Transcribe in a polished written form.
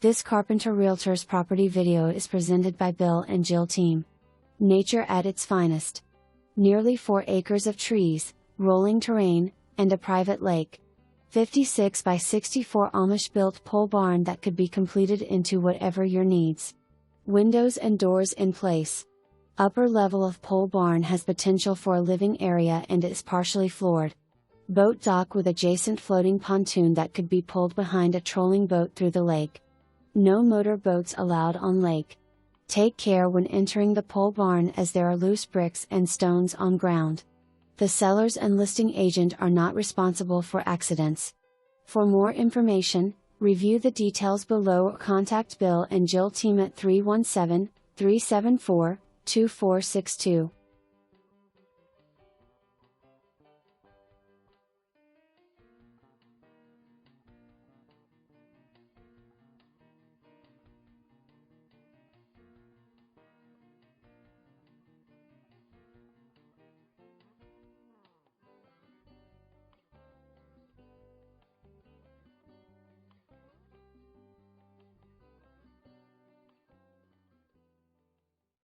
This Carpenter Realtors property video is presented by Bill and Jill team. Nature at its finest. Nearly 4 acres of trees, rolling terrain, and a private lake. 56 by 64 Amish-built pole barn that could be completed into whatever your needs. Windows and doors in place. Upper level of pole barn has potential for a living area and is partially floored. Boat dock with adjacent floating pontoon that could be pulled behind a trolling boat through the lake. No motor boats allowed on lake. Take care when entering the pole barn as there are loose bricks and stones on ground. The sellers and listing agent are not responsible for accidents. For more information, review the details below or contact Bill and Jill team at 317-374-2462.